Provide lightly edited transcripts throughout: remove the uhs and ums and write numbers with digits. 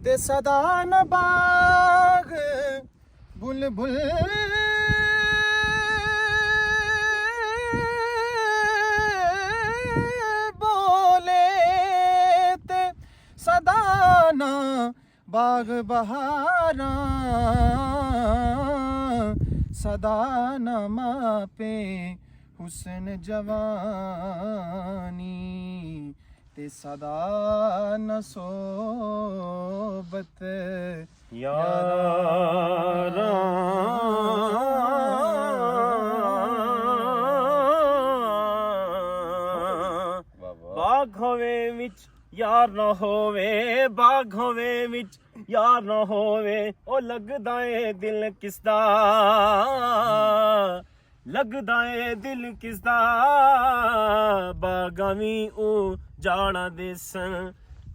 ते सदा न बाग बुलबुल बोले ते सदा न बाग बहारा सदा न मापे हुस्न जवानी ते सदा न सोबत यारा बाग होवे विच यार न होवे बाग होवे विच यार न होवे ओ लगदा ए दिल किसदा लगदा ए दिल किसदा बागां वी उजाड़ा देसन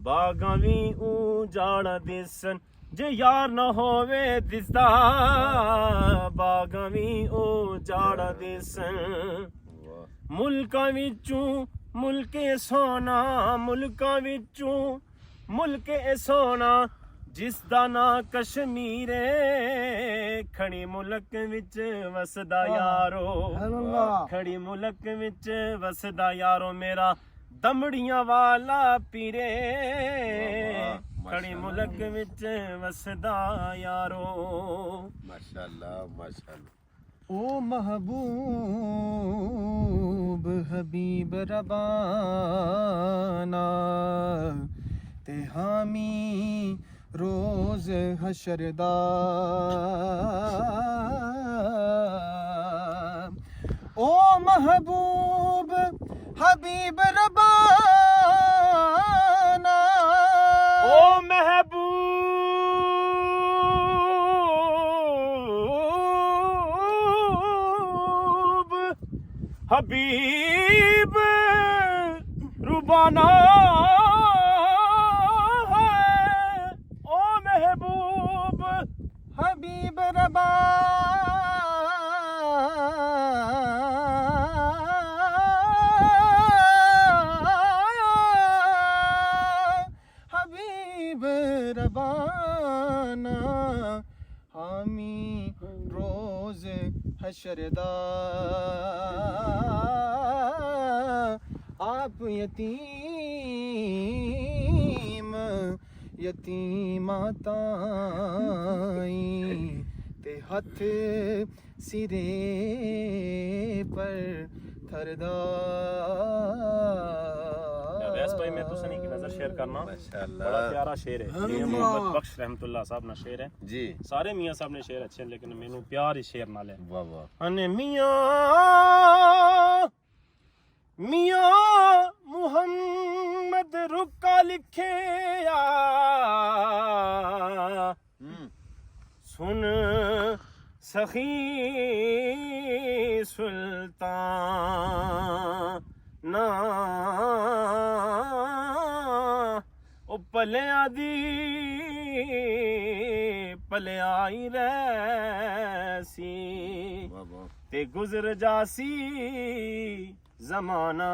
बागां वी उजाड़ा देसन जे यार न होवे दिसदा बागां वी उजाड़ा देसन मुल्कां विचों मुल्के सोना मुल्कां विचों मुल्के सोना जिसदा ना कश्मीर खड़ी मुल्क विच वसदा यारो खड़ी मुल्क विच वसदा यारो मेरा दमड़ियां वाला पीरे खड़ी मुल्क विच वसदा यारो माशाअल्लाह माशाअल्लाह ओ महबूब हबीब रबाना ते हामी रोज हशरदा ओ महबूब हबीब रबाना ओ महबूब हबीब रुबाना हबीब रबा हबीब रबाना हामी रोज हशरदा आप यतीम यतीमा ताई ते हथ सिरे पर थरदा वैस भाई मैं तो सनी की नजर शेयर करना बड़ा प्यारा शेर है ये मोहम्मद बख्श रहमतुल्लाह साहब ना शेर है जी सारे मियां साहब ने शेर अच्छे हैं लेकिन मैनू प्यार इस शेर नाल है वाह वाह अने मियां मियां मुहम्मद रुका लिखे सुन सखी सुल्तान ना ओ पलिया दी पलिया ही रैसी ते गुजर जासी जमाना